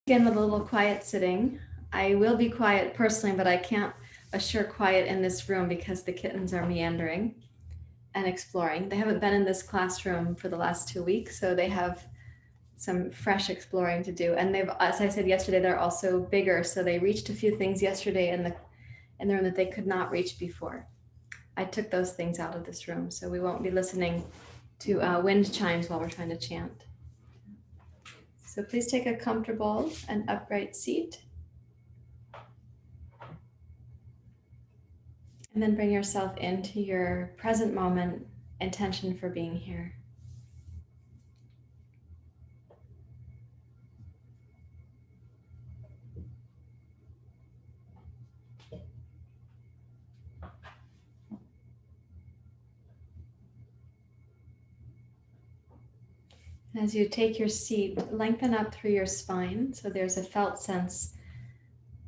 Begin with a little quiet sitting. I will be quiet personally, but I can't assure quiet in this room because the kittens are meandering and exploring. They haven't been in this classroom for the last 2 weeks, so they have some fresh exploring to do. And they've, as I said yesterday, they're also bigger, so they reached a few things yesterday in the room that they could not reach before. I took those things out of this room, so we won't be listening to wind chimes while we're trying to chant. So please take a comfortable and upright seat. And then bring yourself into your present moment intention for being here. As you take your seat, lengthen up through your spine. So there's a felt sense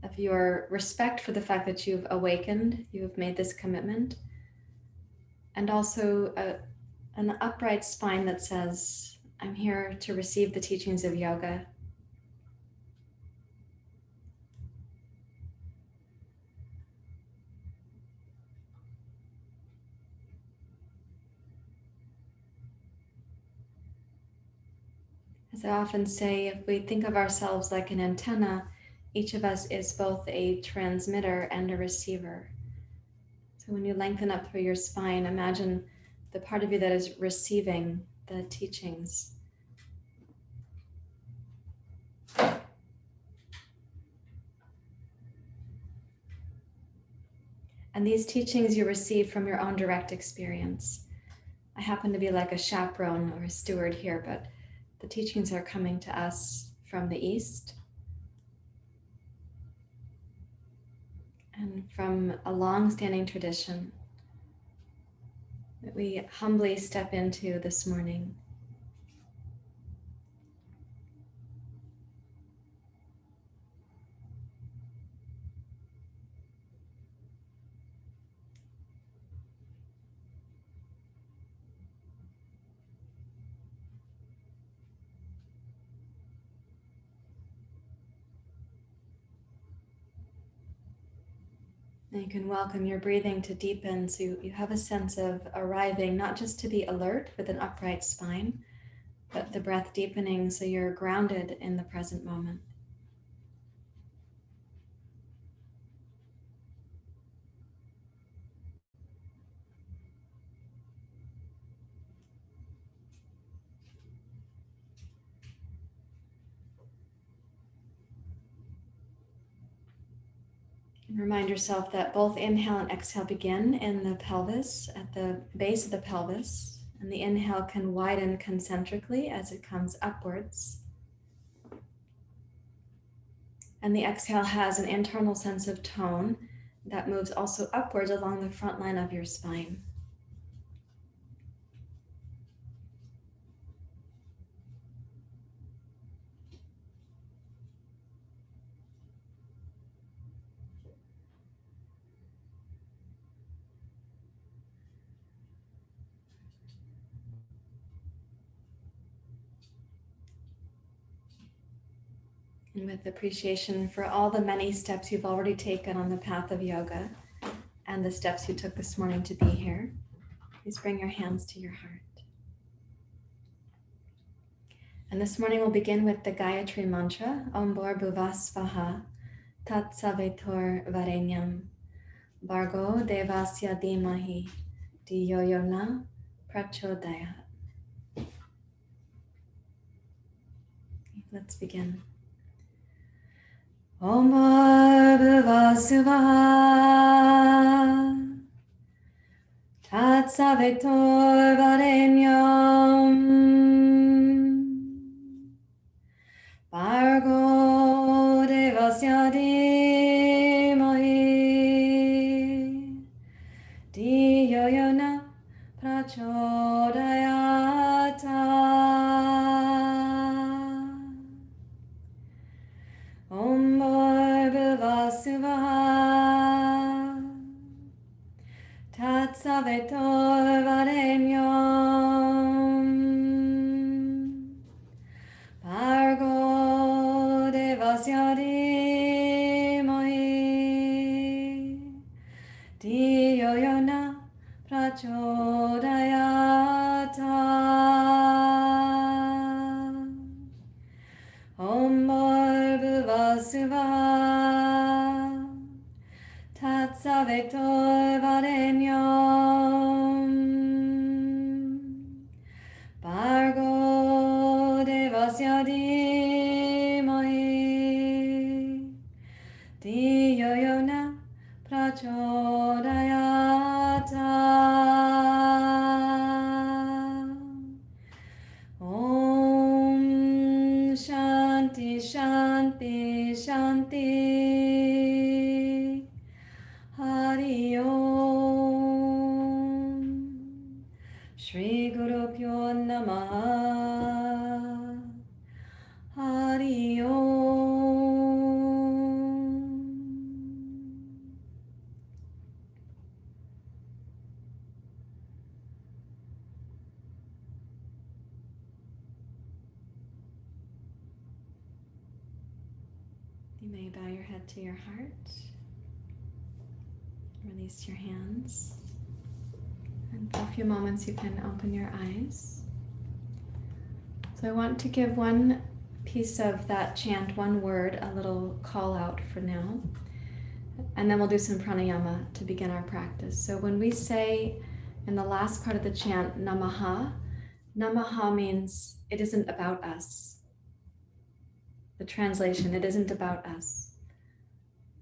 of your respect for the fact that you've awakened, you've made this commitment, and also an upright spine that says, I'm here to receive the teachings of yoga. As I often say, if we think of ourselves like an antenna, each of us is both a transmitter and a receiver. So when you lengthen up through your spine, imagine the part of you that is receiving the teachings. And these teachings you receive from your own direct experience. I happen to be like a chaperone or a steward here, but the teachings are coming to us from the East and from a long-standing tradition that we humbly step into this morning. And you can welcome your breathing to deepen so you have a sense of arriving not just to be alert with an upright spine, but the breath deepening so you're grounded in the present moment. And remind yourself that both inhale and exhale begin in the pelvis, at the base of the pelvis. And the inhale can widen concentrically as it comes upwards. And the exhale has an internal sense of tone that moves also upwards along the front line of your spine. And with appreciation for all the many steps you've already taken on the path of yoga and the steps you took this morning to be here, please bring your hands to your heart. And this morning we'll begin with the Gayatri mantra, Om Bhurrbhuva Svaha, Tat Savitur Varenyam, Bhargo Devasya Dhimahi, Dhiyo Yo Na Prachodayat. Let's begin. Om Bhurrbhuva Svaha, Tat Savitur Varenyam, Bhargo Devasya Dhimahi, Dhiyo Yo Na Prachodayat. Om Bhurrbhuva Svaha, Tat Savitur Varenyam, Bhargo devasya dhimahi dhiyo yo na prachodayata. Om Bhuvasuvah Tatsavector Varenyam Bargo Devasya Dhimahi Dhiyo yo na prachodayata. Om Shanti Shanti Shanti Hari Om Shri Guru Pyo Namaha Hari Om. You may bow your head to your heart. Release your hands. And for a few moments you can open your eyes. So I want to give one piece of that chant, one word, a little call out for now. And then we'll do some pranayama to begin our practice. So when we say in the last part of the chant, Namaha, Namaha means it isn't about us. The translation, it isn't about us.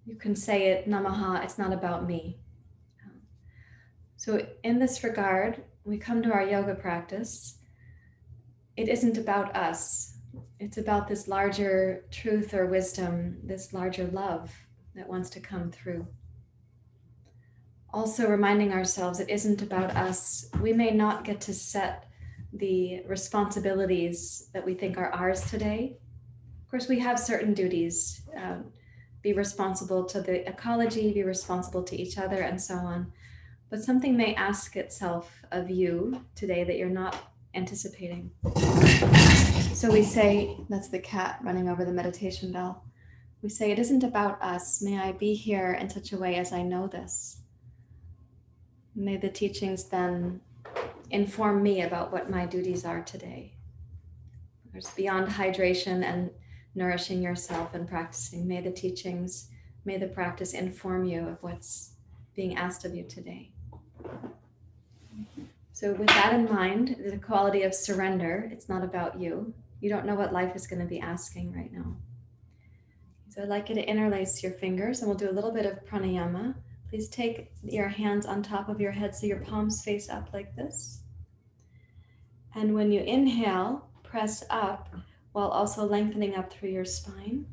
You can say it, Namaha, it's not about me. So in this regard, we come to our yoga practice. It isn't about us. It's about this larger truth or wisdom, this larger love that wants to come through. Also reminding ourselves it isn't about us. We may not get to set the responsibilities that we think are ours today. Of course, we have certain duties. Be responsible to the ecology, be responsible to each other, and so on. But something may ask itself of you today that you're not anticipating. So we say, that's the cat running over the meditation bell. We say, it isn't about us. May I be here in such a way as I know this. May the teachings then inform me about what my duties are today. There's beyond hydration and nourishing yourself and practicing. May the teachings, may the practice inform you of what's being asked of you today. So with that in mind, the quality of surrender, it's not about you. You don't know what life is going to be asking right now. So I'd like you to interlace your fingers and we'll do a little bit of pranayama. Please take your hands on top of your head so your palms face up like this. And when you inhale, press up while also lengthening up through your spine.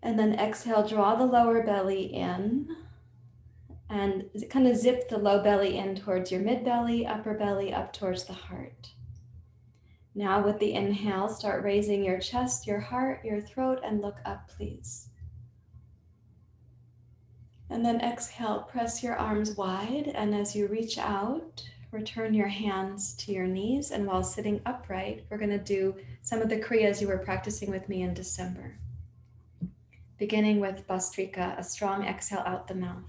And then exhale, draw the lower belly in and kind of zip the low belly in towards your mid belly, upper belly, up towards the heart. Now with the inhale, start raising your chest, your heart, your throat, and look up, please. And then exhale, press your arms wide, and as you reach out, return your hands to your knees, and while sitting upright, we're going to do some of the kriyas you were practicing with me in December. Beginning with bhastrika, a strong exhale out the mouth.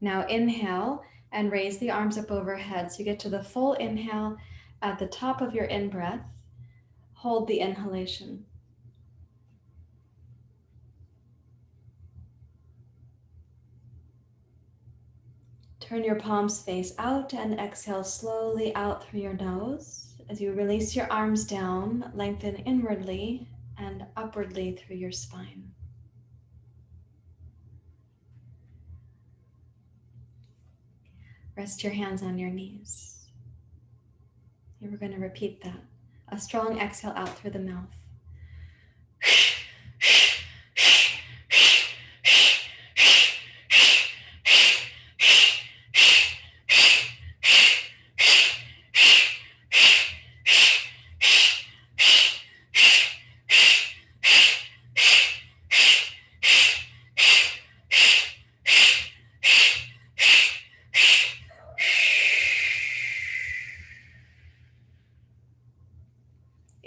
Now inhale and raise the arms up overhead. So you get to the full inhale at the top of your in-breath. Hold the inhalation. Turn your palms face out and exhale slowly out through your nose. As you release your arms down, lengthen inwardly and upwardly through your spine. Rest your hands on your knees. And we're going to repeat that. A strong exhale out through the mouth.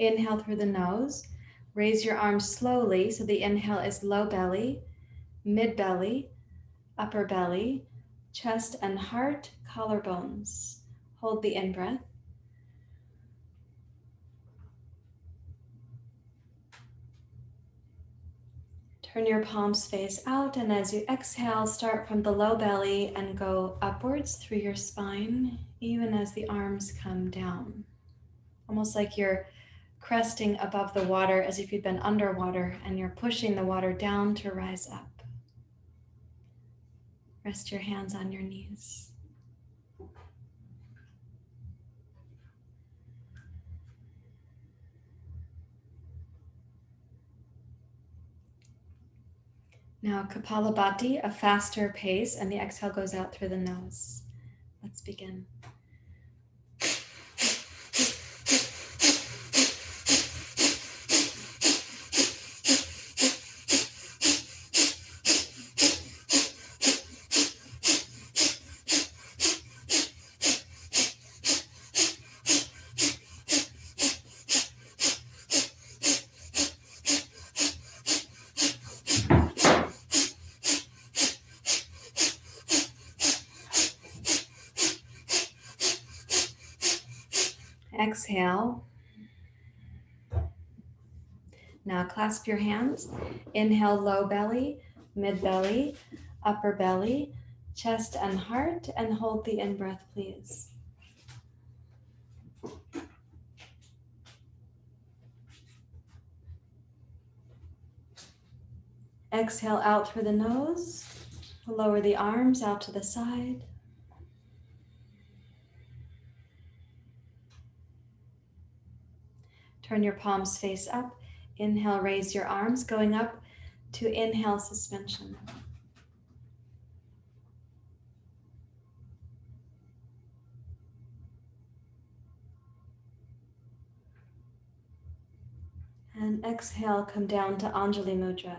Inhale through the nose. Raise your arms slowly so the inhale is low belly, mid belly, upper belly, chest and heart, collarbones. Hold the in-breath. Turn your palms face out, and as you exhale, start from the low belly and go upwards through your spine, even as the arms come down. Almost like you're cresting above the water as if you'd been underwater and you're pushing the water down to rise up. Rest your hands on your knees. Now kappalabhati, a faster pace, and the exhale goes out through the nose. Let's begin. Exhale. Now clasp your hands. Inhale, low belly, mid belly, upper belly, chest and heart, and hold the in-breath, please. Exhale out through the nose. Lower the arms out to the side. Turn your palms face up. Inhale, raise your arms, going up to inhale, suspension. And exhale, come down to Anjali Mudra.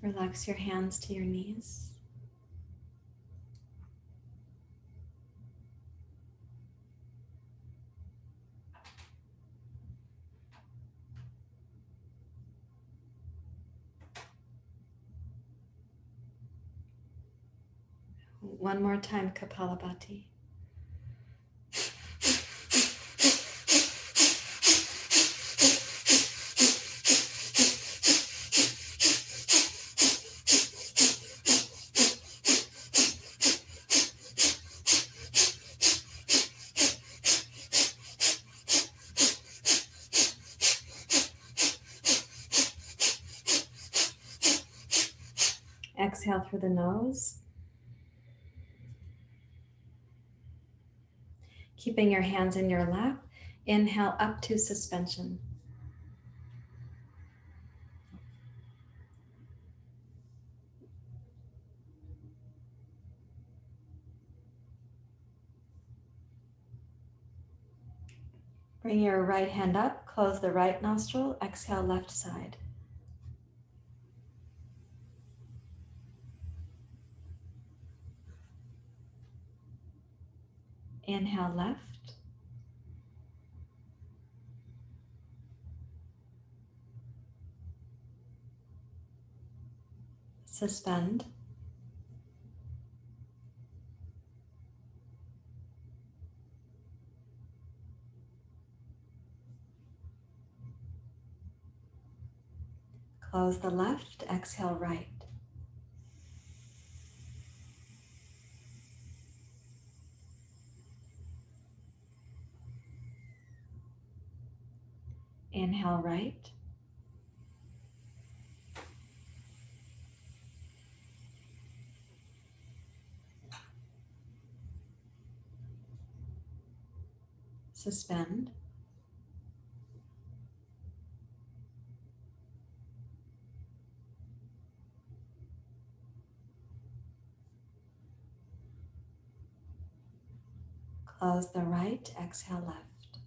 Relax your hands to your knees. One more time, kappalabhati. Exhale through the nose. Keeping your hands in your lap, inhale up to suspension. Bring your right hand up, close the right nostril, exhale left side. Inhale left. Suspend. Close the left, exhale right. Inhale right. suspend. Close the right, exhale left.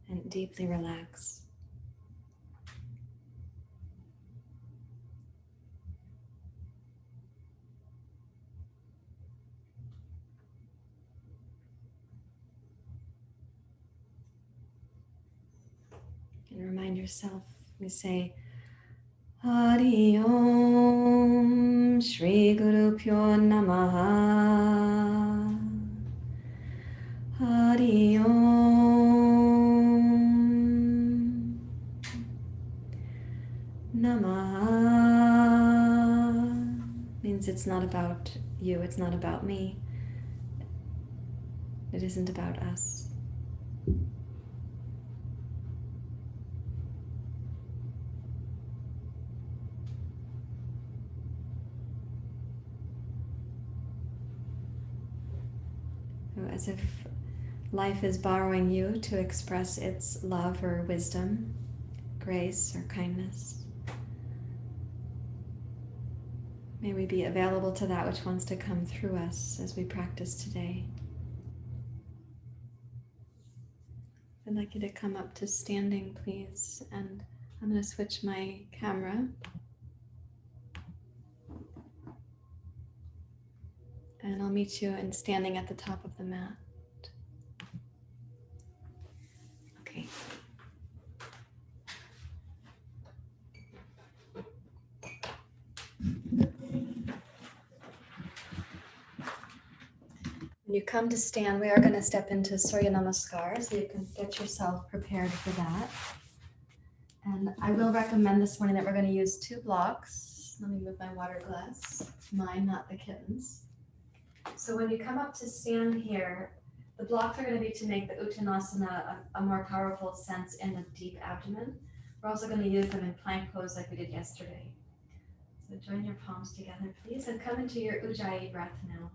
And deeply relax. And remind yourself, we say, Hari Om Shri Guru Pyo Namaha. Hari Om Namaha. Means it's not about you, it's not about me. It isn't about us. As if life is borrowing you to express its love or wisdom, grace or kindness. May we be available to that which wants to come through us as we practice today. I'd like you to come up to standing, please, and I'm going to switch my camera. And I'll meet you in standing at the top of the mat. Okay. When you come to stand, we are going to step into surya namaskar, so you can get yourself prepared for that. And I will recommend this morning that we're going to use 2 blocks. Let me move my water glass. Mine, not the kitten's. So when you come up to stand here, the blocks are going to be to make the Uttanasana a more powerful sense in the deep abdomen. We're also going to use them in plank pose like we did yesterday. So join your palms together, please, and come into your Ujjayi breath now.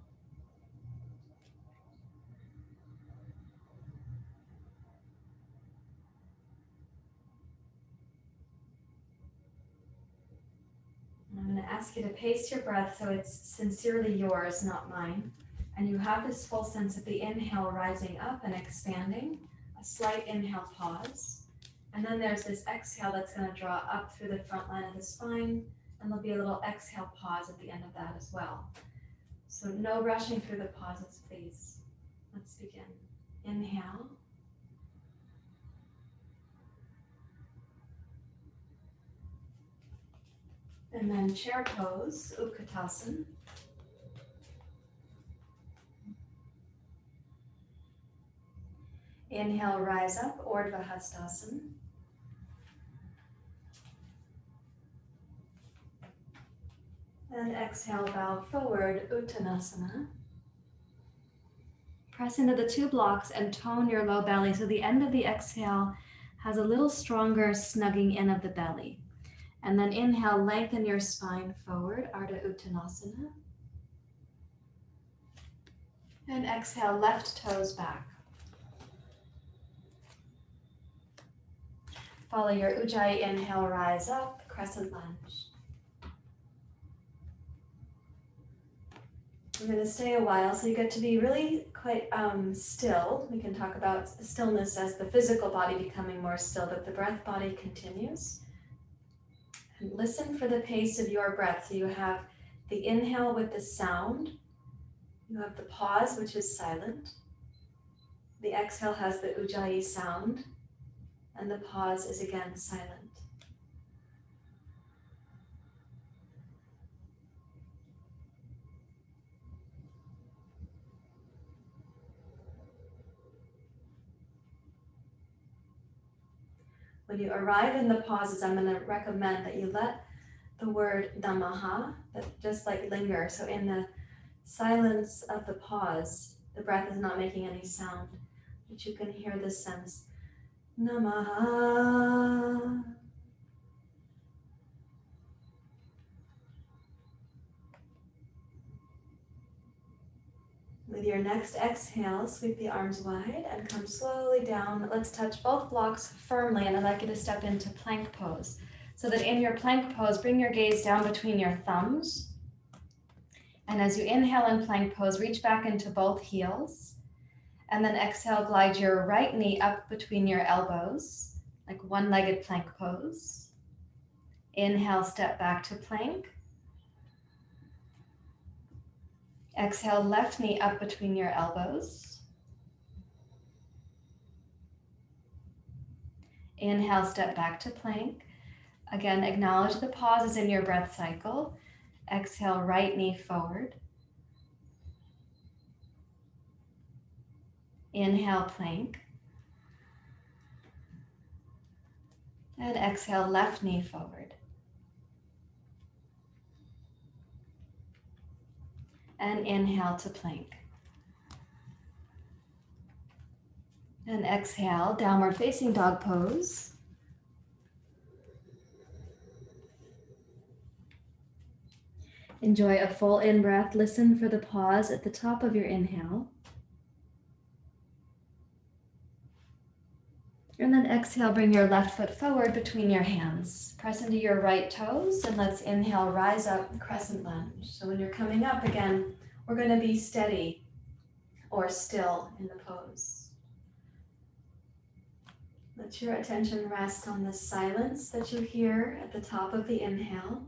I'm going to ask you to pace your breath so it's sincerely yours, not mine. And you have this full sense of the inhale rising up and expanding, a slight inhale pause. And then there's this exhale that's going to draw up through the front line of the spine, and there'll be a little exhale pause at the end of that as well. So no rushing through the pauses, please. Let's begin. Inhale. And then chair pose, Utkatasana. Inhale, rise up, Urdhva Hastasana. And exhale, bow forward, Uttanasana. Press into the 2 blocks and tone your low belly so the end of the exhale has a little stronger snugging in of the belly. And then inhale, lengthen your spine forward, Ardha Uttanasana. And exhale, left toes back. Follow your Ujjayi inhale, rise up, Crescent Lunge. I'm going to stay a while, so you get to be really quite still. We can talk about stillness as the physical body becoming more still, but the breath body continues. And listen for the pace of your breath. So you have the inhale with the sound. You have the pause, which is silent. The exhale has the Ujjayi sound. And the pause is again silent. When you arrive in the pauses, I'm going to recommend that you let the word Namaha just like linger. So in the silence of the pause, the breath is not making any sound, but you can hear the sense, Namaha. With your next exhale, sweep the arms wide and come slowly down. Let's touch both blocks firmly, and I'd like you to step into plank pose. So that in your plank pose, bring your gaze down between your thumbs. And as you inhale in plank pose, reach back into both heels. And then exhale, glide your right knee up between your elbows, like one-legged plank pose. Inhale, step back to plank. Exhale, left knee up between your elbows. Inhale, step back to plank. Again, acknowledge the pauses in your breath cycle. Exhale, right knee forward. Inhale, plank. And exhale, left knee forward. And inhale to plank. And exhale, downward facing dog pose. Enjoy a full in-breath. Listen for the pause at the top of your inhale. And then exhale, bring your left foot forward between your hands. Press into your right toes, and let's inhale, rise up, crescent lunge. So when you're coming up again, we're going to be steady or still in the pose. Let your attention rest on the silence that you hear at the top of the inhale,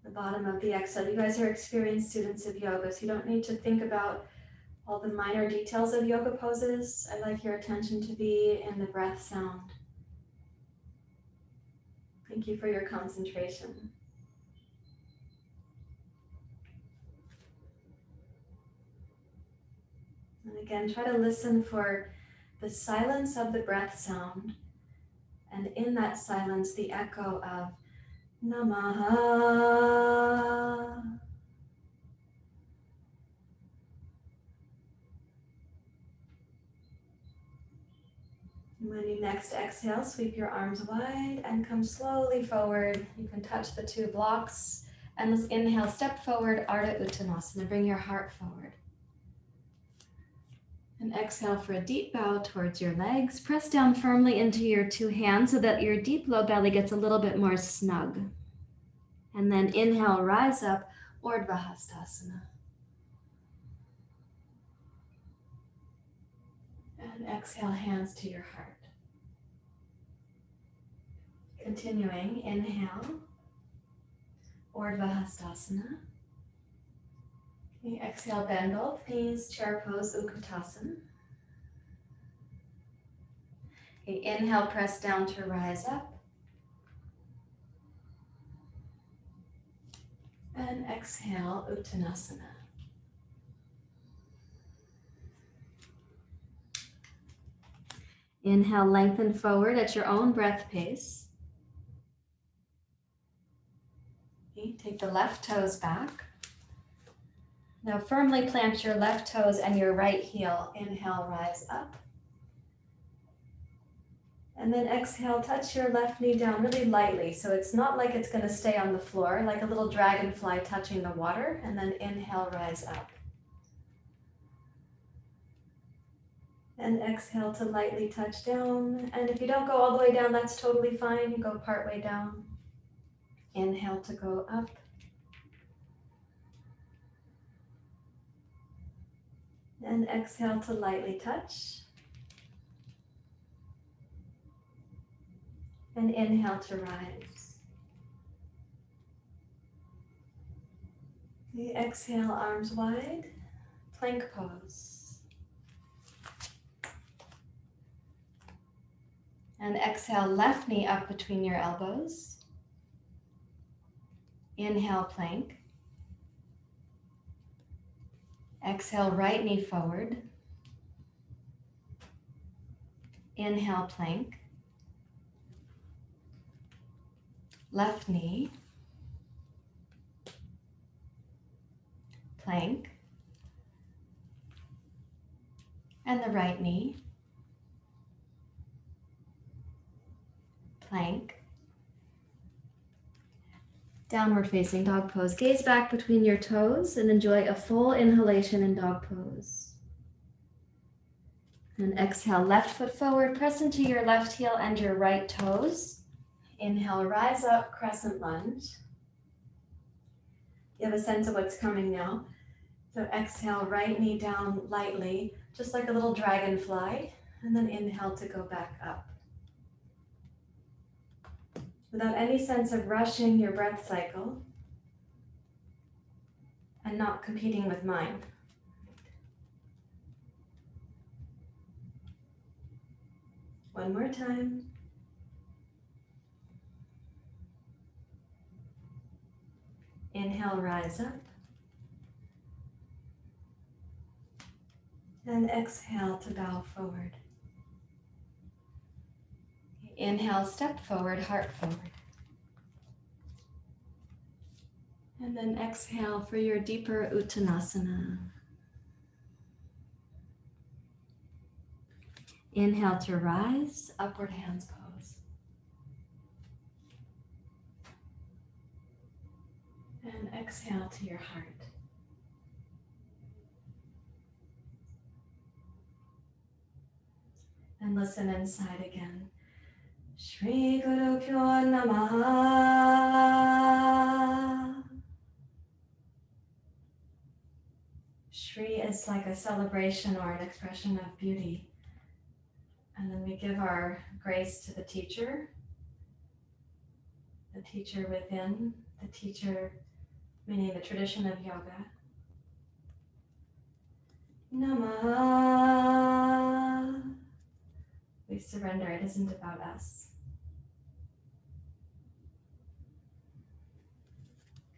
the bottom of the exhale. You guys are experienced students of yoga, so you don't need to think about all the minor details of yoga poses. I'd like your attention to be in the breath sound. Thank you for your concentration. And again, try to listen for the silence of the breath sound, and in that silence, the echo of Namaha. When you next exhale, sweep your arms wide and come slowly forward. You can touch the two blocks. And let's inhale, step forward, Ardha Uttanasana. Bring your heart forward. And exhale for a deep bow towards your legs. Press down firmly into your two hands so that your deep low belly gets a little bit more snug. And then inhale, rise up, Urdhva Hastasana. And exhale, hands to your heart. Continuing, inhale, Urdhva Hastasana. Exhale, bend both knees, chair pose, Utkatasana. Inhale, press down to rise up. And exhale, Uttanasana. Inhale, lengthen forward at your own breath pace. Take the left toes back. Now firmly plant your left toes and your right heel. Inhale, rise up. And then exhale, touch your left knee down really lightly. So it's not like it's going to stay on the floor, like a little dragonfly touching the water. And then inhale, rise up. And exhale to lightly touch down. And if you don't go all the way down, that's totally fine. You go part way down. Inhale to go up. And exhale to lightly touch. And inhale to rise. Exhale, arms wide, plank pose. And exhale, left knee up between your elbows. Inhale, plank. Exhale, right knee forward. Inhale, plank. Left knee. Plank. And the right knee. Plank. Downward facing dog pose. Gaze back between your toes and enjoy a full inhalation in dog pose. And exhale, left foot forward, press into your left heel and your right toes. Inhale, rise up, crescent lunge. You have a sense of what's coming now. So exhale, right knee down lightly, just like a little dragonfly, and then inhale to go back up. Without any sense of rushing your breath cycle and not competing with mine. One more time. Inhale, rise up. And exhale to bow forward. Inhale, step forward, heart forward. And then exhale for your deeper Uttanasana. Inhale to rise, upward hands pose. And exhale to your heart. And listen inside again. Shri Guru Pyo Namaha. Shri is like a celebration or an expression of beauty. And then we give our grace to the teacher within, the teacher meaning the tradition of yoga. Namaha. We surrender, it isn't about us.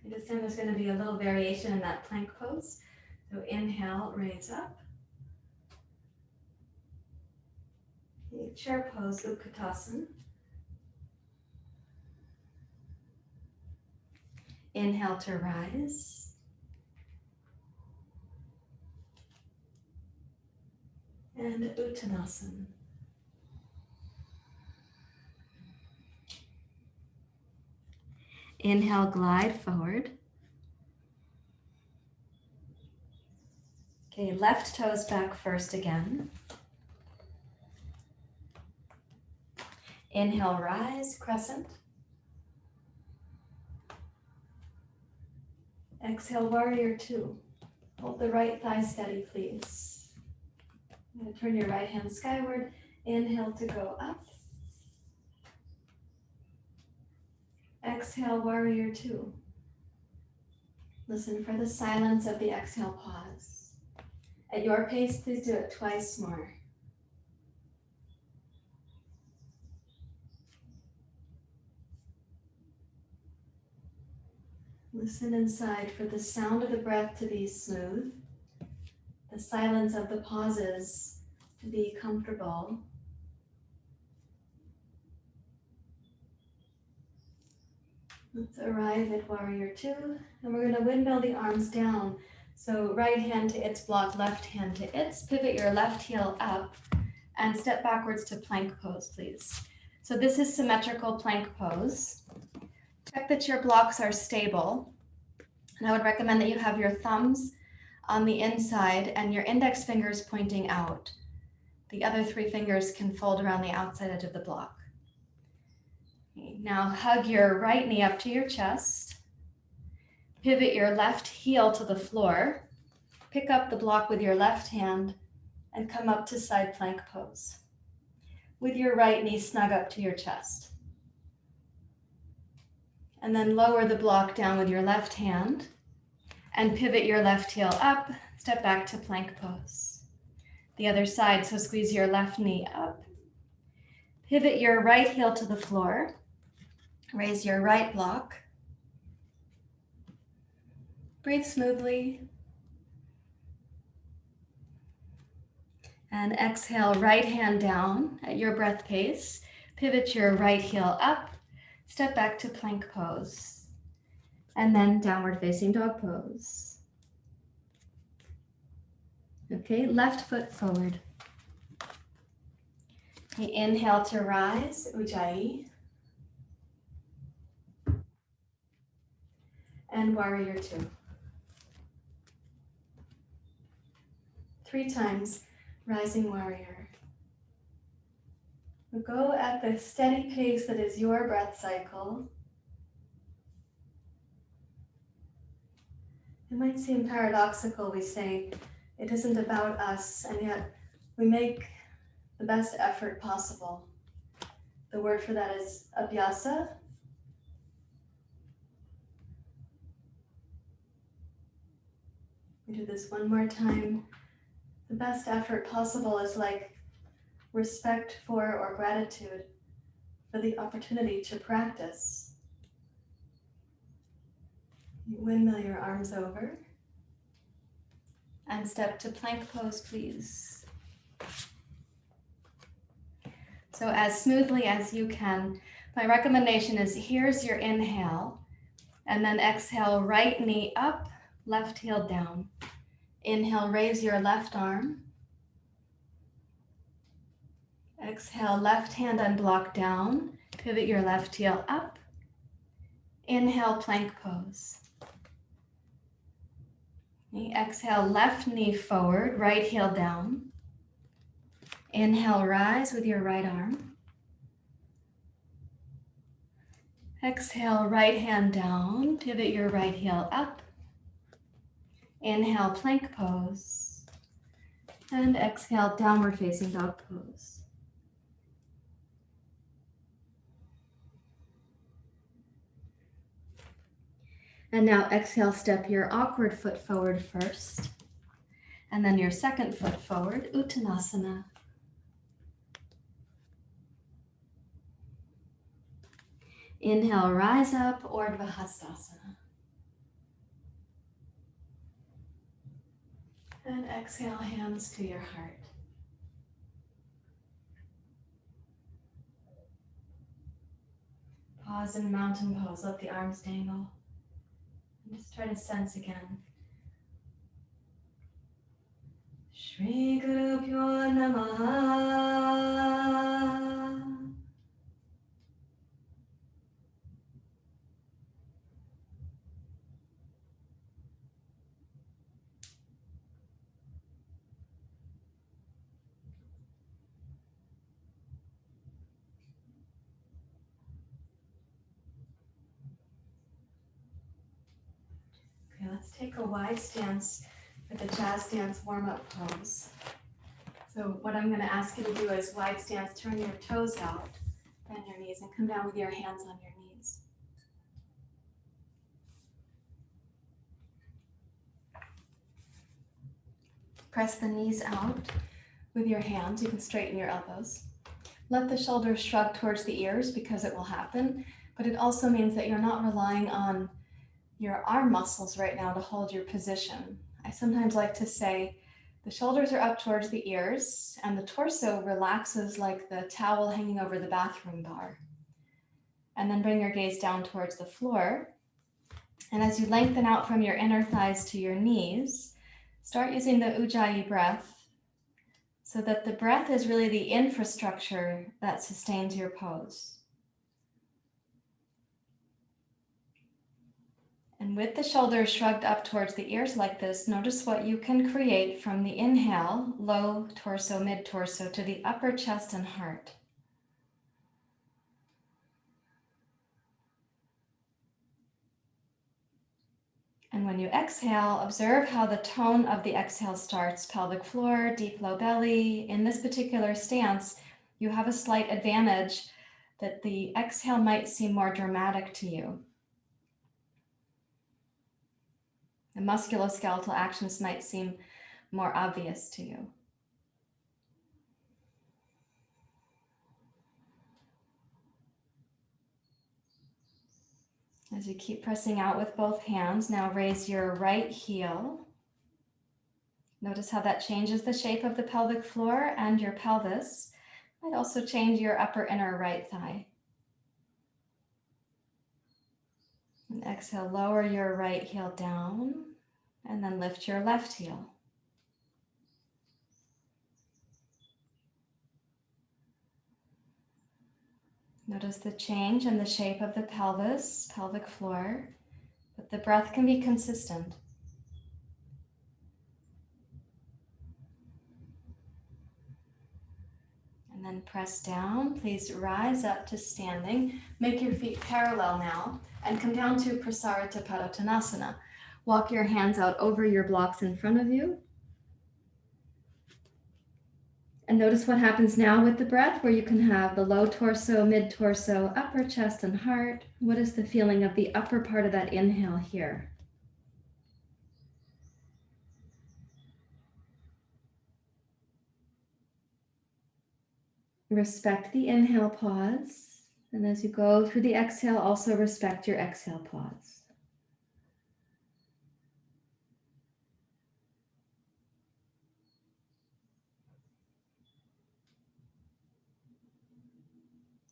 And this time there's going to be a little variation in that plank pose. So inhale, raise up. The chair pose, Utkatasana. Inhale to rise. And Uttanasana. Inhale, glide forward. Okay, left toes back first again. Inhale, rise, crescent. Exhale, warrior two. Hold the right thigh steady, please. I'm going to turn your right hand skyward. Inhale to go up. Exhale, warrior two. Listen for the silence of the exhale pause. At your pace, please do it twice more. Listen inside for the sound of the breath to be smooth, the silence of the pauses to be comfortable. Let's arrive at warrior two, and we're going to windmill the arms down. So right hand to its block, left hand to its. Pivot your left heel up and step backwards to plank pose, please. So this is symmetrical plank pose. Check that your blocks are stable. And I would recommend that you have your thumbs on the inside and your index fingers pointing out. The other three fingers can fold around the outside edge of the block. Okay, now hug your right knee up to your chest. Pivot your left heel to the floor. Pick up the block with your left hand and come up to side plank pose. With your right knee snug up to your chest. And then lower the block down with your left hand and pivot your left heel up, step back to plank pose. The other side, so squeeze your left knee up. Pivot your right heel to the floor. Raise your right block. Breathe smoothly. And exhale, right hand down at your breath pace. Pivot your right heel up. Step back to plank pose, and then downward facing dog pose. Okay, left foot forward. Okay, inhale to rise, Ujjayi. and warrior 2. 3 times rising warrior. Go at the steady pace that is your breath cycle. It might seem paradoxical, we say it isn't about us, and yet we make the best effort possible. The word for that is abhyasa. We do this one more time. The best effort possible is like respect for or gratitude for the opportunity to practice. You windmill your arms over and step to plank pose, please. So as smoothly as you can, my recommendation is here's your inhale, and then exhale, right knee up, left heel down. Inhale, raise your left arm. Exhale, left hand unblock down, pivot your left heel up. Inhale, plank pose. Exhale, left knee forward, right heel down. Inhale, rise with your right arm. Exhale, right hand down, pivot your right heel up. Inhale, plank pose. And exhale, downward facing dog pose. And now exhale, step your awkward foot forward first. And then your second foot forward, Uttanasana. Inhale, rise up, Urdhva Hastasana. And exhale, hands to your heart. Pause in mountain pose, let the arms dangle. And just try to sense again. Shri Guru Pyo Namaha. Okay, let's take a wide stance with the jazz dance warm-up pose. So what I'm going to ask you to do is wide stance, turn your toes out, bend your knees, and come down with your hands on your knees. Press the knees out with your hands. You can straighten your elbows. Let the shoulders shrug towards the ears because it will happen, but it also means that you're not relying on your arm muscles right now to hold your position. I sometimes like to say the shoulders are up towards the ears and the torso relaxes like the towel hanging over the bathroom bar. And then bring your gaze down towards the floor. And as you lengthen out from your inner thighs to your knees, start using the Ujjayi breath so that the breath is really the infrastructure that sustains your pose. And with the shoulders shrugged up towards the ears like this, notice what you can create from the inhale, low torso, mid torso, to the upper chest and heart. And when you exhale, observe how the tone of the exhale starts. Pelvic floor, deep low belly. In this particular stance, you have a slight advantage that the exhale might seem more dramatic to you. The musculoskeletal actions might seem more obvious to you. As you keep pressing out with both hands, now raise your right heel. Notice how that changes the shape of the pelvic floor and your pelvis. Might also change your upper inner right thigh. And exhale, lower your right heel down and then lift your left heel. Notice the change in the shape of the pelvis, pelvic floor, but But the breath can be consistent. And then press down. Please rise up to standing. Make your feet parallel now and come down to Prasarita Padottanasana. Walk your hands out over your blocks in front of you. And notice what happens now with the breath, where you can have the low torso, mid torso, upper chest and heart. What is the feeling of the upper part of that inhale here? Respect the inhale pause. And as you go through the exhale, also respect your exhale pause.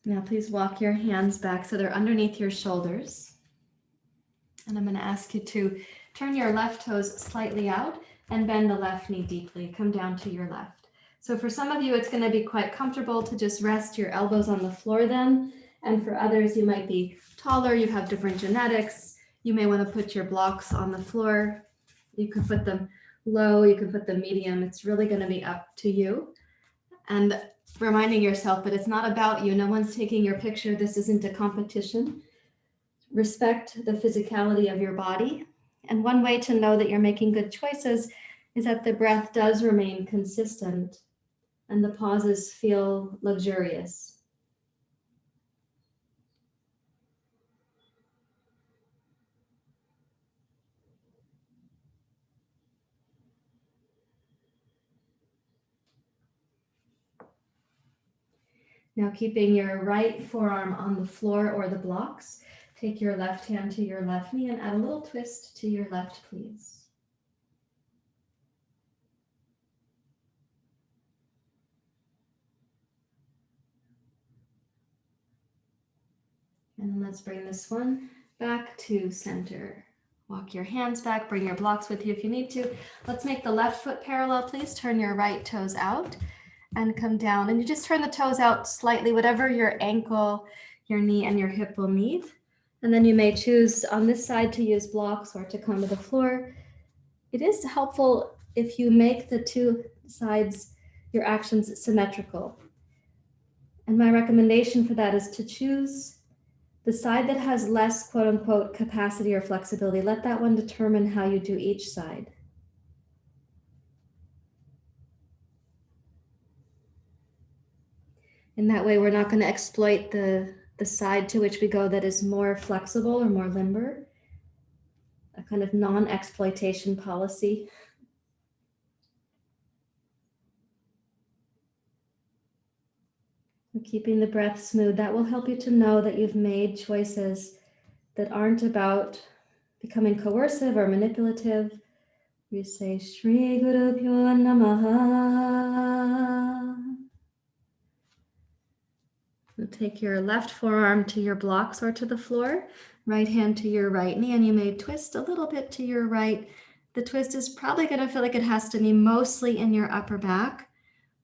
Now please walk your hands back so they're underneath your shoulders. And I'm going to ask you to turn your left toes slightly out and bend the left knee deeply. Come down to your left. So for some of you, it's going to be quite comfortable to just rest your elbows on the floor then. And for others, you might be taller, you have different genetics. You may want to put your blocks on the floor. You can put them low, you can put them medium. It's really going to be up to you. And reminding yourself that it's not about you. No one's taking your picture. This isn't a competition. Respect the physicality of your body. And one way to know that you're making good choices is that the breath does remain consistent and the pauses feel luxurious. Now keeping your right forearm on the floor or the blocks, take your left hand to your left knee and add a little twist to your left, please. And let's bring this one back to center. Walk your hands back, bring your blocks with you if you need to. Let's make the left foot parallel, please. Turn your right toes out and come down. And you just turn the toes out slightly, whatever your ankle, your knee, and your hip will need. And then you may choose on this side to use blocks or to come to the floor. It is helpful if you make the two sides, your actions, symmetrical. And my recommendation for that is to choose the side that has less quote unquote capacity or flexibility. Let that one determine how you do each side. In that way, we're not going to exploit the side to which we go that is more flexible or more limber, a kind of non-exploitation policy. And keeping the breath smooth, that will help you to know that you've made choices that aren't about becoming coercive or manipulative. You say, Shri Guru Pyo Namaha. You'll take your left forearm to your blocks or to the floor, right hand to your right knee, and you may twist a little bit to your right. The twist is probably going to feel like it has to be mostly in your upper back,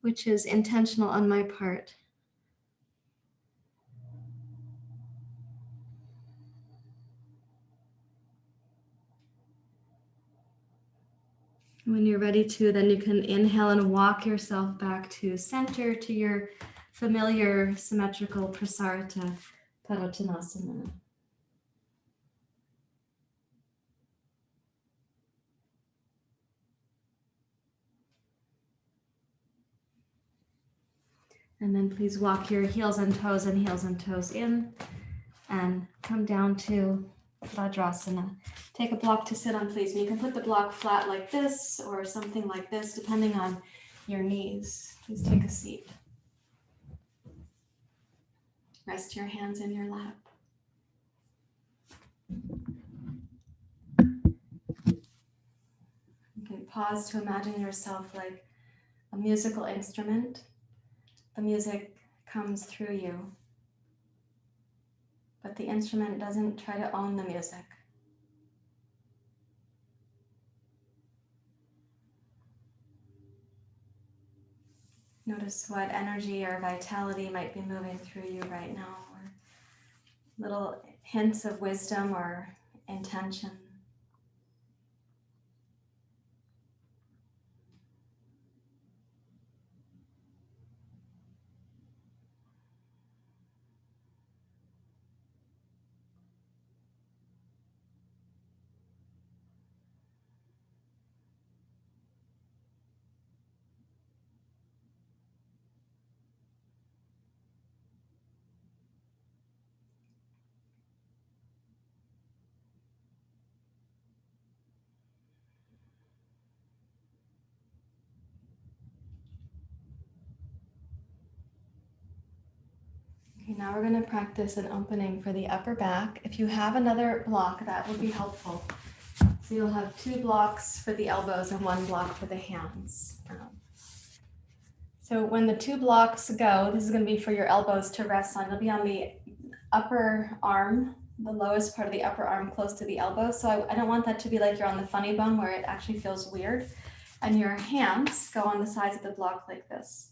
which is intentional on my part. When you're ready to, then you can inhale and walk yourself back to center, to your familiar symmetrical Prasarita Padottanasana. And then please walk your heels and toes in and come down to Vajrasana. Take a block to sit on, please. And you can put the block flat like this or something like this, depending on your knees. Please take a seat. Rest your hands in your lap. You can pause to imagine yourself like a musical instrument. The music comes through you, but the instrument doesn't try to own the music. Notice what energy or vitality might be moving through you right now, or little hints of wisdom or intention. we're going to practice an opening for the upper back. If you have another block, that would be helpful. So you'll have 2 blocks for the elbows and 1 block for the hands. So when the 2 blocks go, this is going to be for your elbows to rest on. It'll be on the upper arm, the lowest part of the upper arm close to the elbow. So I don't want that to be like you're on the funny bone where it actually feels weird. And your hands go on the sides of the block like this.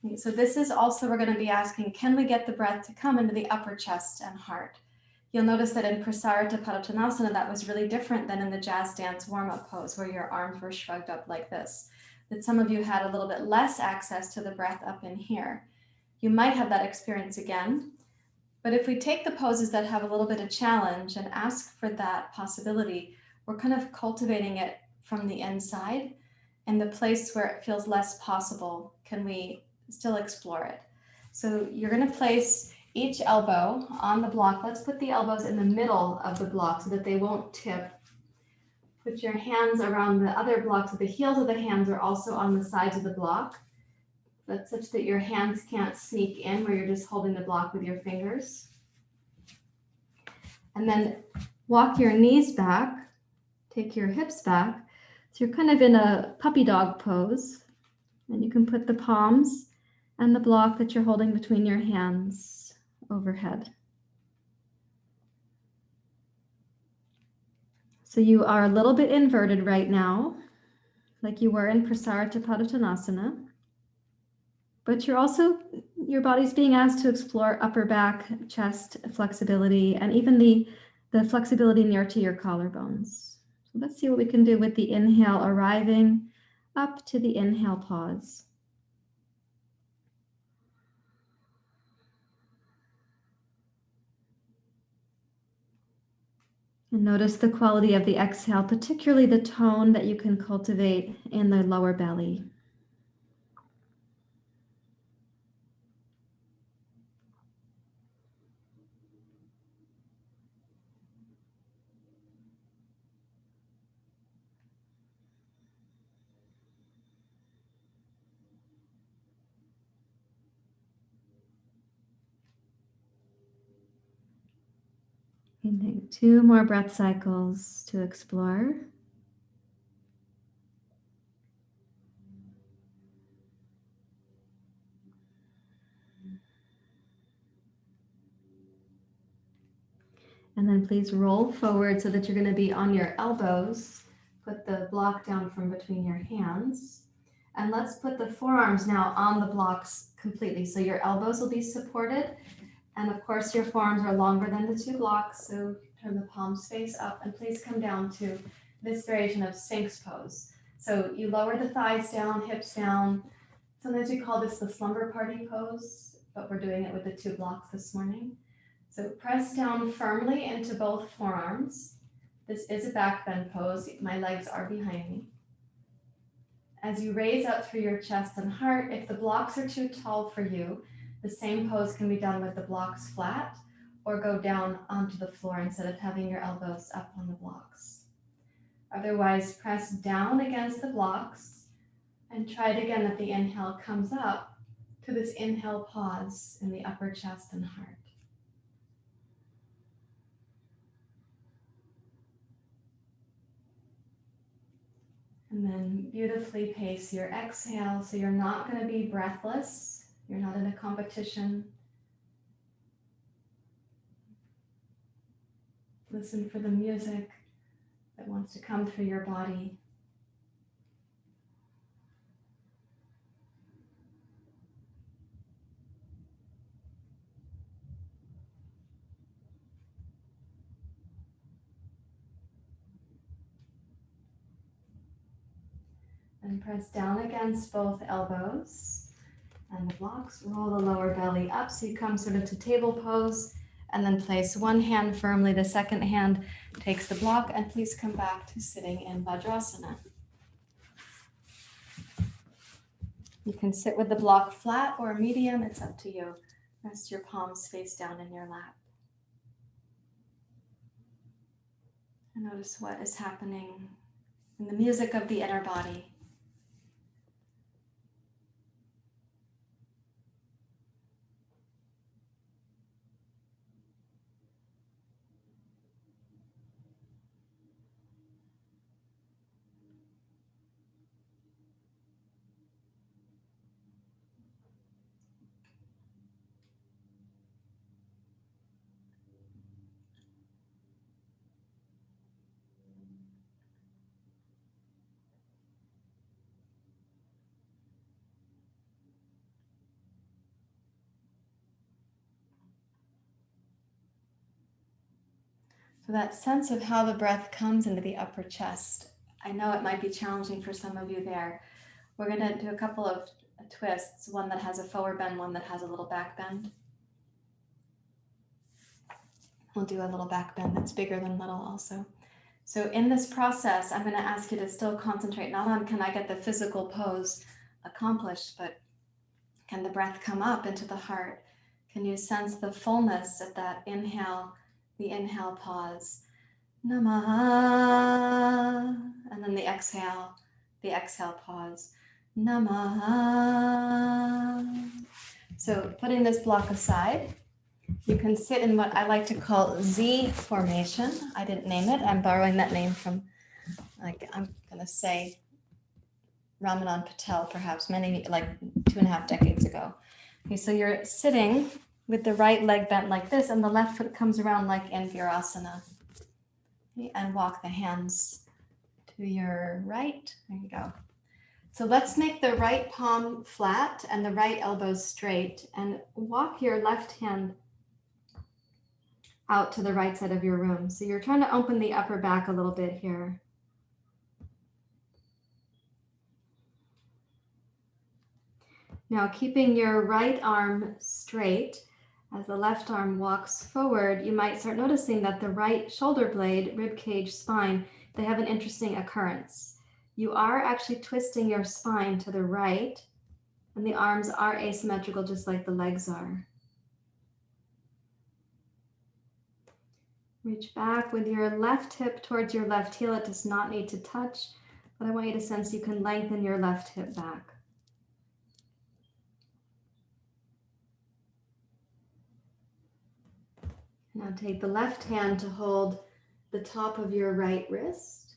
Okay, so this is also, we're going to be asking, can we get the breath to come into the upper chest and heart? You'll notice that in Prasarita Padottanasana, that was really different than in the jazz dance warm-up pose where your arms were shrugged up like this. That some of you had a little bit less access to the breath up in here. You might have that experience again. But if we take the poses that have a little bit of challenge and ask for that possibility, we're kind of cultivating it from the inside, and the place where it feels less possible, can we still explore it? So you're going to place each elbow on the block. Let's put the elbows in the middle of the block so that they won't tip. Put your hands around the other blocks, so the heels of the hands are also on the sides of the block. That's such that your hands can't sneak in where you're just holding the block with your fingers. And then walk your knees back, take your hips back. So you're kind of in a puppy dog pose. And you can put the palms and the block that you're holding between your hands overhead. So you are a little bit inverted right now, like you were in Prasarita Padottanasana. But you're also, your body's being asked to explore upper back, chest flexibility, and even the flexibility near to your collarbones. So let's see what we can do with the inhale, arriving up to the inhale pause. And notice the quality of the exhale, particularly the tone that you can cultivate in the lower belly. And take 2 more breath cycles to explore. And then please roll forward so that you're going to be on your elbows. Put the block down from between your hands. And let's put the forearms now on the blocks completely. So your elbows will be supported. And of course, your forearms are longer than the 2 blocks. So turn the palms face up and please come down to this variation of Sphinx pose. So you lower the thighs down, hips down. Sometimes we call this the slumber party pose, but we're doing it with the 2 blocks this morning. So press down firmly into both forearms. This is a back bend pose. My legs are behind me. As you raise up through your chest and heart, if the blocks are too tall for you, the same pose can be done with the blocks flat or go down onto the floor instead of having your elbows up on the blocks. Otherwise, press down against the blocks and try it again at the inhale comes up to this inhale pause in the upper chest and heart. And then beautifully pace your exhale so you're not going to be breathless. You're not in a competition. Listen for the music that wants to come through your body. And press down against both elbows and the blocks. Roll the lower belly up so you come sort of to table pose, and then place one hand firmly. The second hand takes the block, and please come back to sitting in Vajrasana. You can sit with the block flat or medium, it's up to you. Rest your palms face down in your lap. And notice what is happening in the music of the inner body. So that sense of how the breath comes into the upper chest. I know it might be challenging for some of you there. We're going to do a couple of twists, one that has a forward bend, one that has a little back bend. We'll do a little back bend that's bigger than little also. So in this process, I'm going to ask you to still concentrate not on can I get the physical pose accomplished, but can the breath come up into the heart? Can you sense the fullness of that inhale, the inhale pause, Namaha, and then the exhale pause, Namaha. So putting this block aside, you can sit in what I like to call Z formation. I didn't name it. I'm borrowing that name from, like, I'm going to say Ramanan Patel, perhaps like 2.5 decades ago. Okay, so you're sitting with the right leg bent like this, and the left foot comes around like in Asana. Okay, and walk the hands to your right. There you go. So let's make the right palm flat and the right elbow straight, and walk your left hand out to the right side of your room. So you're trying to open the upper back a little bit here. Now keeping your right arm straight, as the left arm walks forward, you might start noticing that the right shoulder blade, rib cage, spine, they have an interesting occurrence. You are actually twisting your spine to the right, and the arms are asymmetrical just like the legs are. Reach back with your left hip towards your left heel. It does not need to touch, but I want you to sense you can lengthen your left hip back. Now take the left hand to hold the top of your right wrist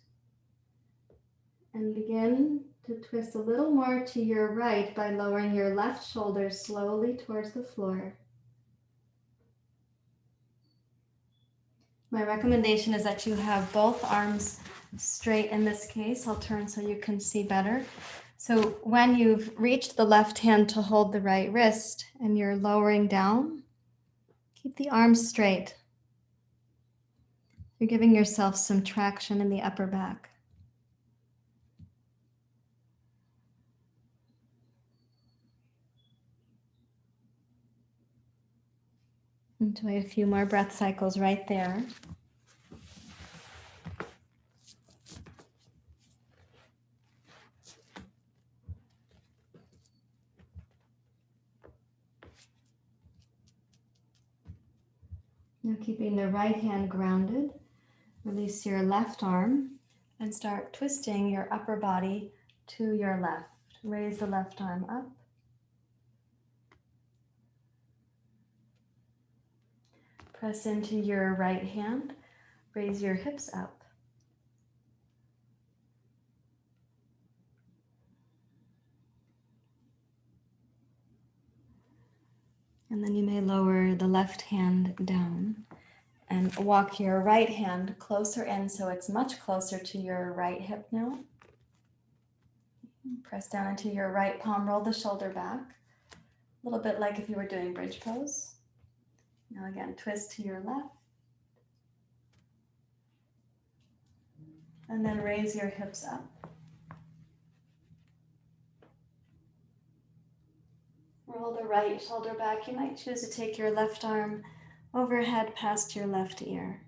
and begin to twist a little more to your right by lowering your left shoulder slowly towards the floor. My recommendation is that you have both arms straight in this case. I'll turn so you can see better. So when you've reached the left hand to hold the right wrist and you're lowering down, keep the arms straight. You're giving yourself some traction in the upper back. Enjoy a few more breath cycles right there. Now keeping the right hand grounded, release your left arm and start twisting your upper body to your left. Raise the left arm up. Press into your right hand. Raise your hips up. And then you may lower the left hand down and walk your right hand closer in so it's much closer to your right hip now. Press down into your right palm, roll the shoulder back. A little bit like if you were doing bridge pose. Now again, twist to your left. And then raise your hips up. Roll the right shoulder back. You might choose to take your left arm overhead past your left ear.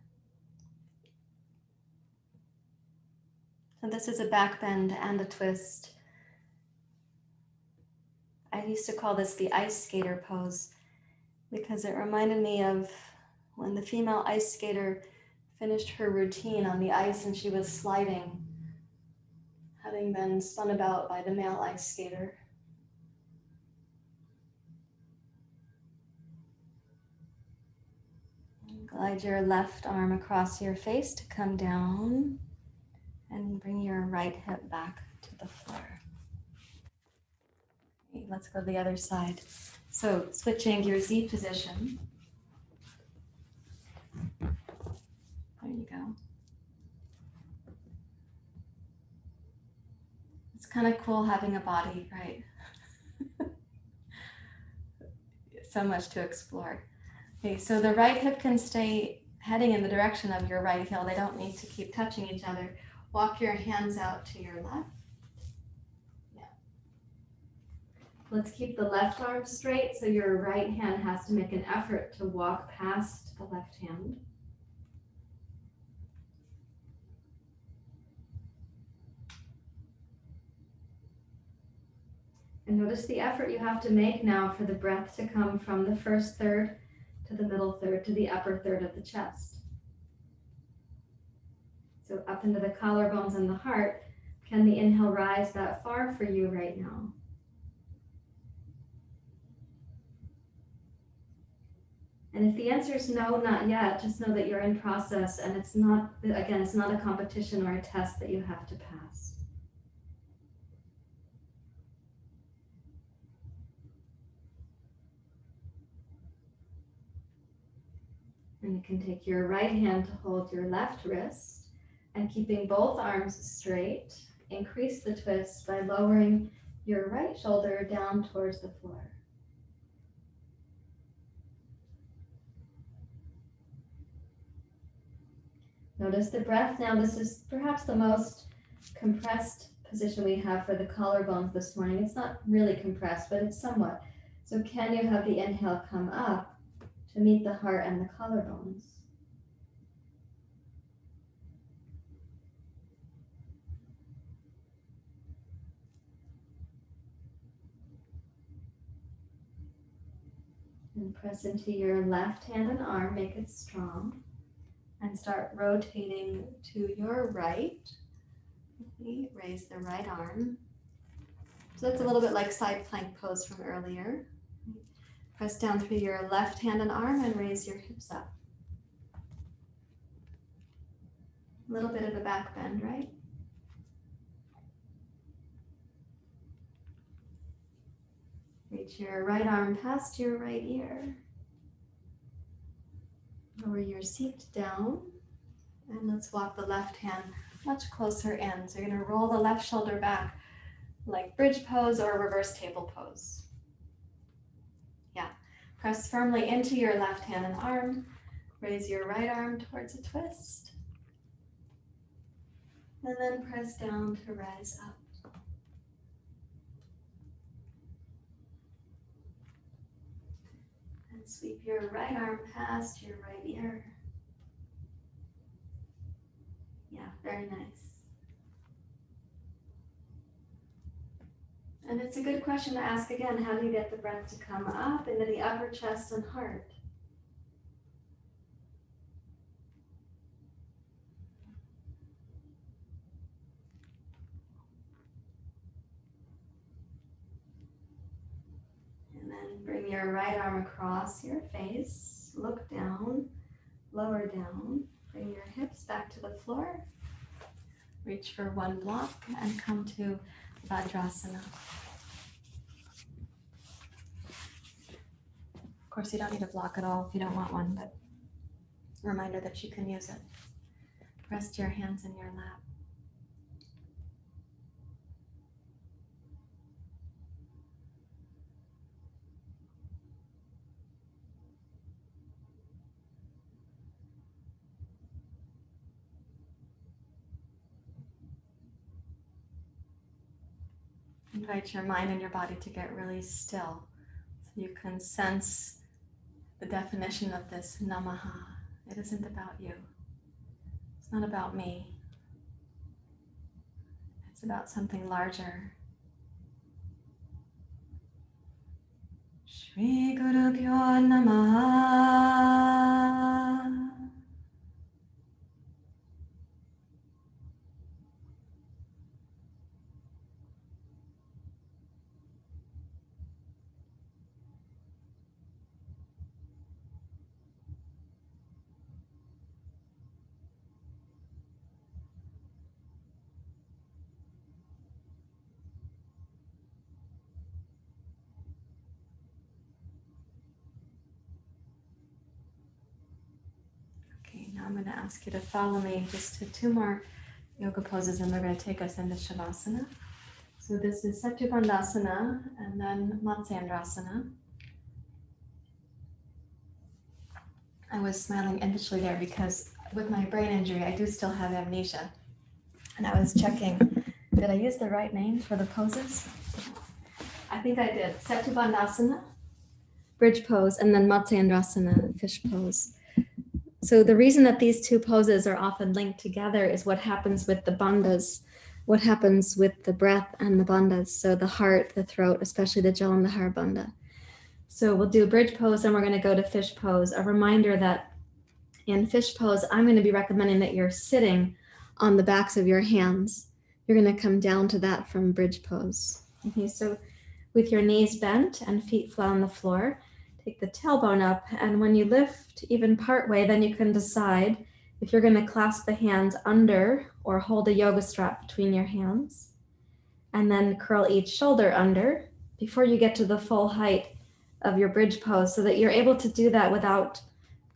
So this is a back bend and a twist. I used to call this the ice skater pose because it reminded me of when the female ice skater finished her routine on the ice and she was sliding, having been spun about by the male ice skater. Glide your left arm across your face to come down and bring your right hip back to the floor. Okay, let's go to the other side. So switching your Z position. There you go. It's kind of cool having a body, right? So much to explore. Okay, so the right hip can stay heading in the direction of your right heel. They don't need to keep touching each other. Walk your hands out to your left. Yeah. Let's keep the left arm straight, so your right hand has to make an effort to walk past the left hand. And notice the effort you have to make now for the breath to come from the first third to the middle third to the upper third of the chest. So up into the collarbones and the heart. Can the inhale rise that far for you right now? And if the answer is no, not yet, just know that you're in process, and it's not, again, it's not a competition or a test that you have to pass. And you can take your right hand to hold your left wrist, and keeping both arms straight, increase the twist by lowering your right shoulder down towards the floor. Notice the breath now. This is perhaps the most compressed position we have for the collarbones this morning. It's not really compressed, but it's somewhat. So can you have the inhale come up to meet the heart and the collarbones? And press into your left hand and arm, make it strong. And start rotating to your right. Raise the right arm. So that's a little bit like side plank pose from earlier. Press down through your left hand and arm and raise your hips up. A little bit of a back bend, right? Reach your right arm past your right ear. Lower your seat down, and let's walk the left hand much closer in. So you're going to roll the left shoulder back like bridge pose or reverse table pose. Yeah, press firmly into your left hand and arm. Raise your right arm towards a twist. And then press down to rise up. Sweep your right arm past your right ear. Yeah, very nice. And it's a good question to ask again, how do you get the breath to come up into the upper chest and heart? And then bring your right arm across your face, look down, lower down, bring your hips back to the floor, reach for one block and come to Vajrasana. Of course, you don't need a block at all if you don't want one, but a reminder that you can use it. Rest your hands in your lap. Invite your mind and your body to get really still so you can sense the definition of this Namaha. It isn't about you. It's not about me. It's about something larger. Shri Guru Pyo Namaha. I'm going to ask you to follow me just to 2 more yoga poses, and we're going to take us into Shavasana. So this is Satyabandhasana and then Matsyendrasana. I was smiling initially there because with my brain injury, I do still have amnesia. And I was checking, did I use the right names for the poses? I think I did. Setubandhasana, bridge pose, and then Matsyendrasana, fish pose. So the reason that these two poses are often linked together is what happens with the bandhas, what happens with the breath and the bandhas. So the heart, the throat, especially the Jalandhar bandha. So we'll do bridge pose and we're going to go to fish pose. A reminder that in fish pose, I'm going to be recommending that you're sitting on the backs of your hands. You're going to come down to that from bridge pose. Okay, so with your knees bent and feet flat on the floor, take the tailbone up, and when you lift even part way, then you can decide if you're going to clasp the hands under or hold a yoga strap between your hands, and then curl each shoulder under before you get to the full height of your bridge pose so that you're able to do that without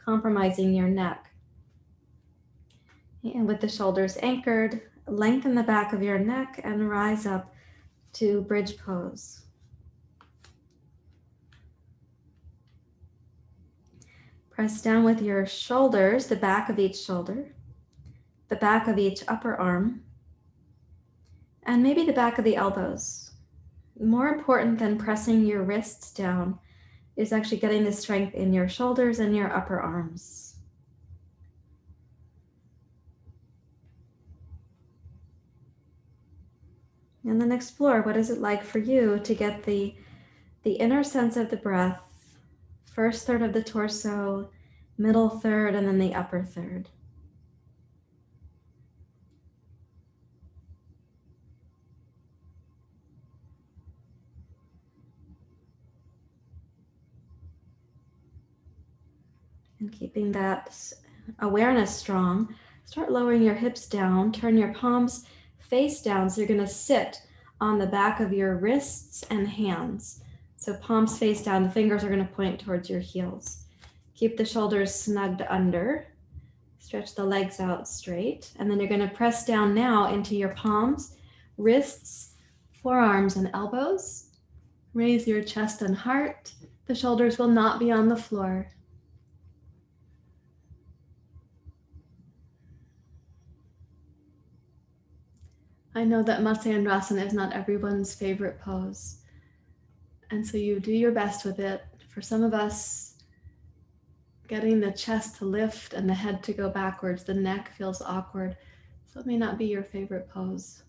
compromising your neck. And with the shoulders anchored, lengthen the back of your neck and rise up to bridge pose. Press down with your shoulders, the back of each shoulder, the back of each upper arm, and maybe the back of the elbows. More important than pressing your wrists down is actually getting the strength in your shoulders and your upper arms. And then explore, what is it like for you to get the inner sense of the breath, first third of the torso, middle third, and then the upper third. And keeping that awareness strong, start lowering your hips down, turn your palms face down. So you're going to sit on the back of your wrists and hands. So palms face down, the fingers are going to point towards your heels. Keep the shoulders snugged under. Stretch the legs out straight. And then you're going to press down now into your palms, wrists, forearms, and elbows. Raise your chest and heart. The shoulders will not be on the floor. I know that Matsyendrasana is not everyone's favorite pose. And so you do your best with it. For some of us, getting the chest to lift and the head to go backwards, the neck feels awkward. So it may not be your favorite pose.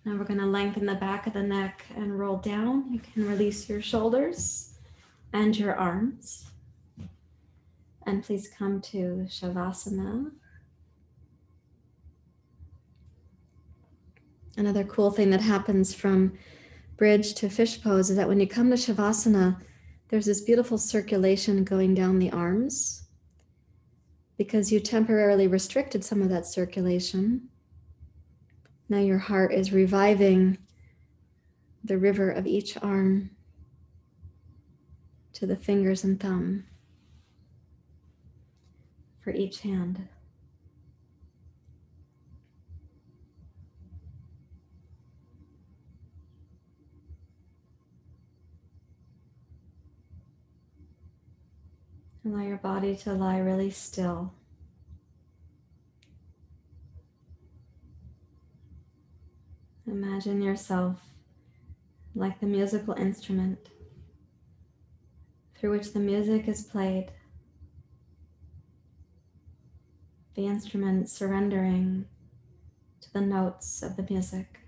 Now we're going to lengthen the back of the neck and roll down. You can release your shoulders and your arms. And please come to Shavasana. Another cool thing that happens from bridge to fish pose is that when you come to Shavasana, there's this beautiful circulation going down the arms because you temporarily restricted some of that circulation. Now your heart is reviving the river of each arm to the fingers and thumb for each hand. Allow your body to lie really still. Imagine yourself like the musical instrument through which the music is played. The instrument surrendering to the notes of the music.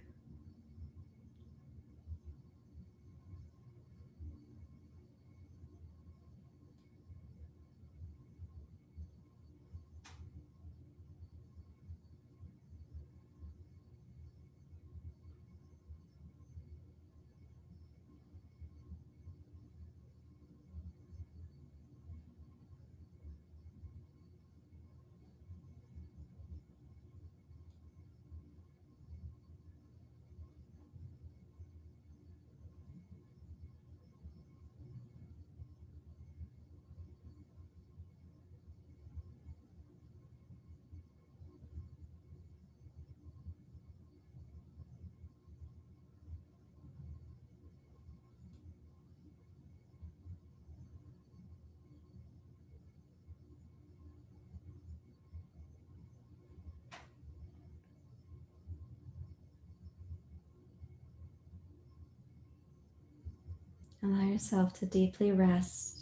Allow yourself to deeply rest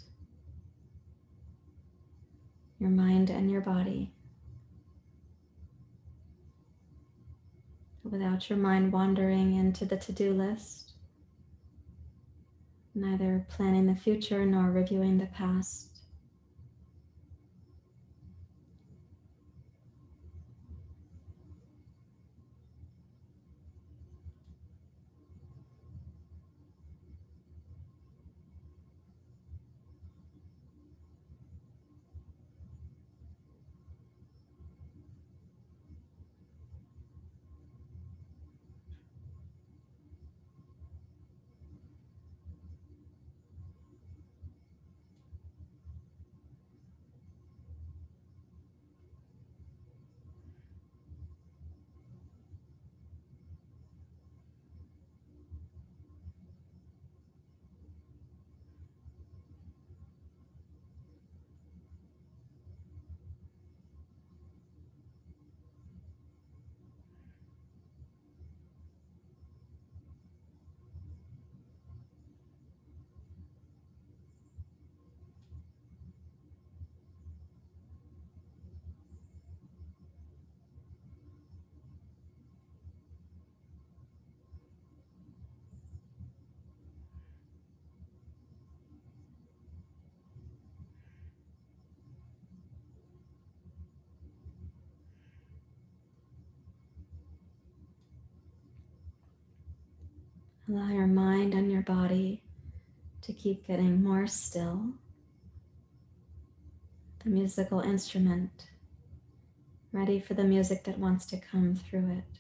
your mind and your body without your mind wandering into the to-do list, neither planning the future nor reviewing the past. Allow your mind and your body to keep getting more still. The musical instrument, ready for the music that wants to come through it.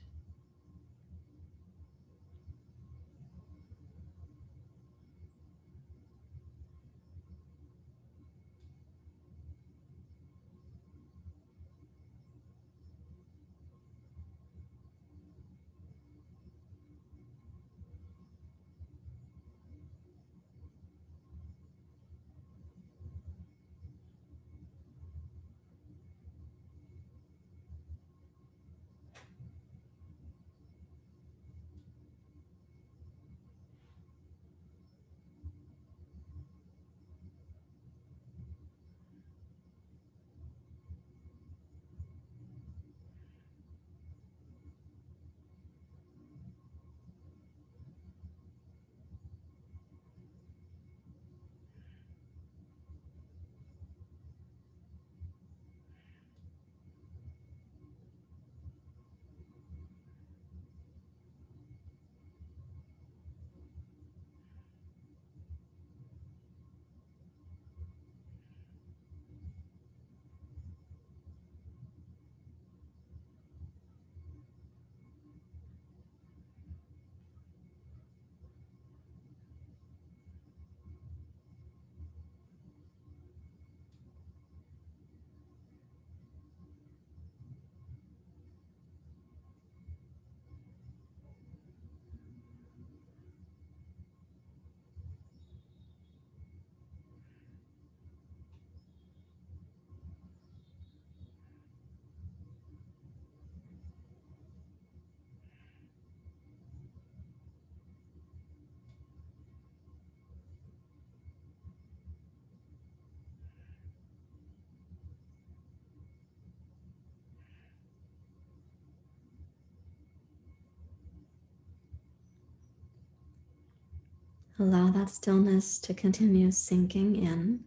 Allow that stillness to continue sinking in,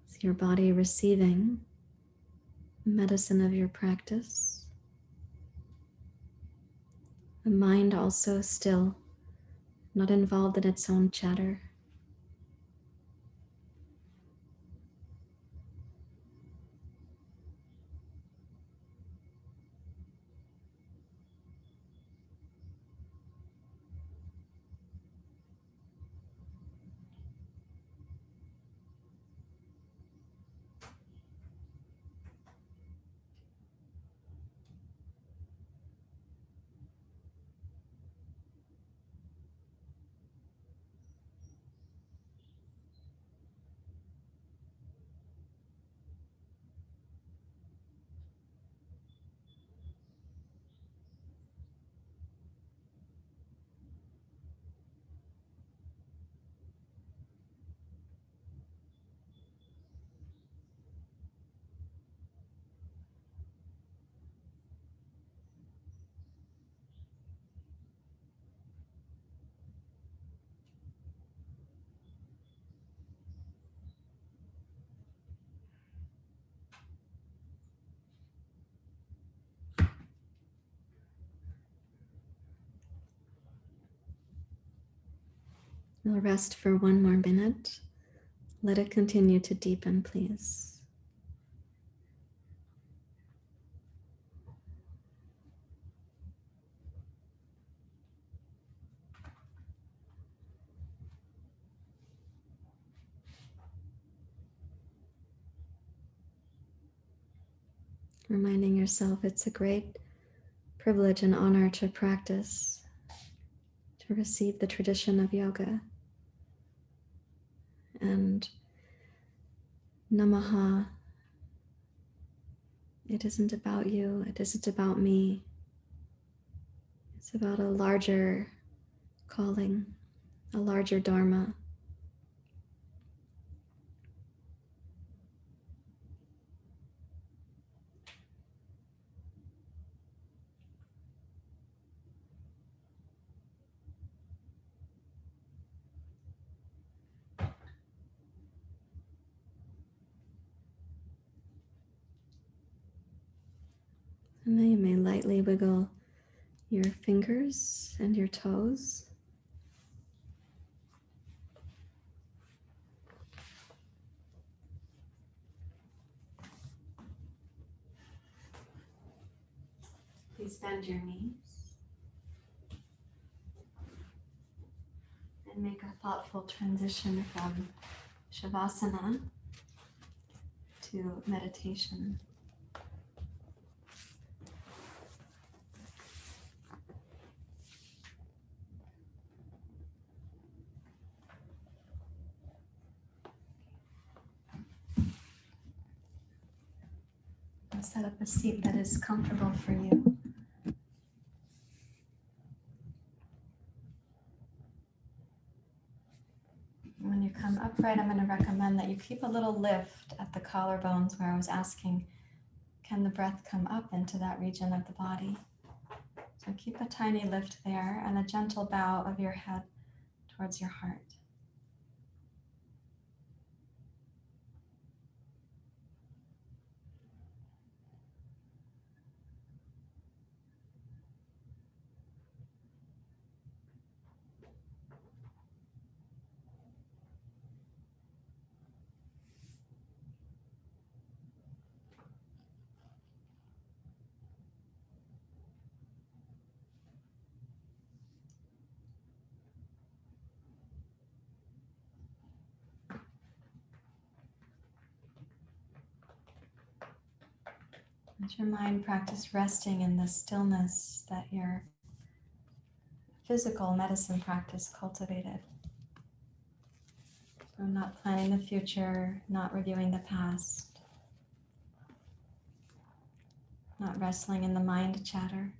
with your body receiving the medicine of your practice. The mind also still, not involved in its own chatter. We'll rest for one more minute. Let it continue to deepen, please. Reminding yourself it's a great privilege and honor to practice, to receive the tradition of yoga. And Namaha, it isn't about you, it isn't about me. It's about a larger calling, a larger dharma. And then you may lightly wiggle your fingers and your toes. Please bend your knees and make a thoughtful transition from Shavasana to meditation. I'll set up a seat that is comfortable for you. When you come upright, I'm going to recommend that you keep a little lift at the collarbones where I was asking, can the breath come up into that region of the body? So keep a tiny lift there and a gentle bow of your head towards your heart. Let your mind practice resting in the stillness that your physical medicine practice cultivated. So not planning the future, not reviewing the past, not wrestling in the mind chatter.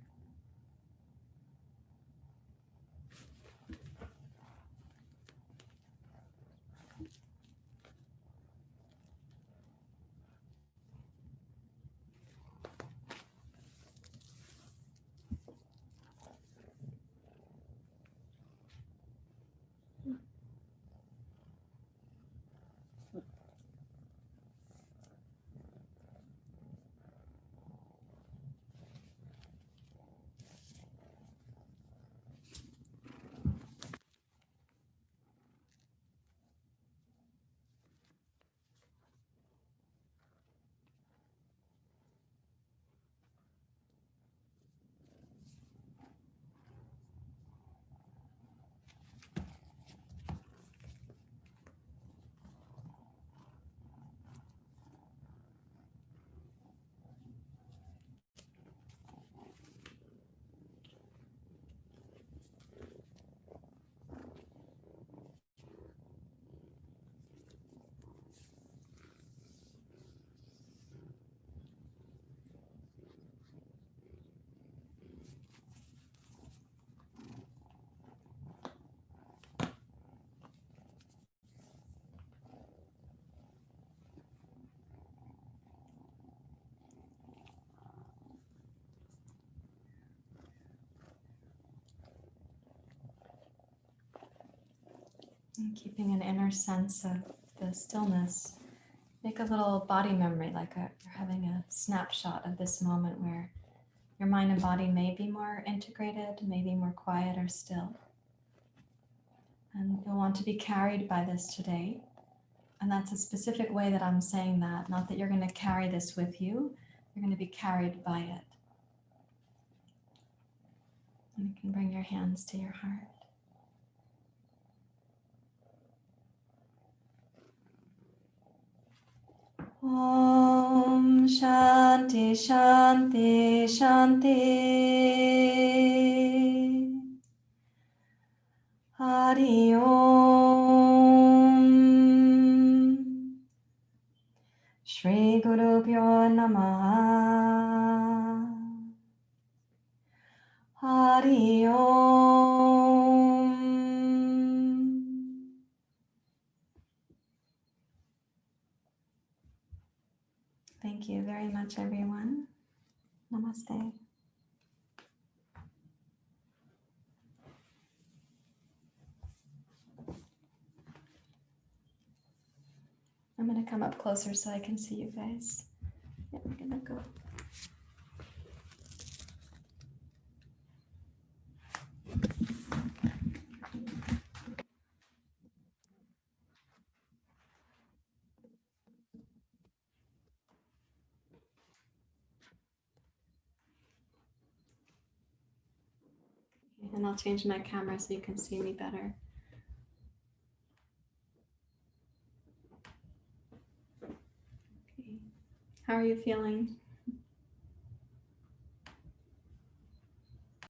And keeping an inner sense of the stillness. Make a little body memory, like you're having a snapshot of this moment where your mind and body may be more integrated, maybe more quiet or still. And you'll want to be carried by this today. And that's a specific way that I'm saying that, not that you're going to carry this with you. You're going to be carried by it. And you can bring your hands to your heart. Om Shanti Shanti Shanti. Hari Om. Shri Guru Pyo Namaha. Hari Om. Thank you very much, everyone. Namaste. I'm going to come up closer so I can see you guys. Yeah, we're going to go. And I'll change my camera so you can see me better. Okay. How are you feeling?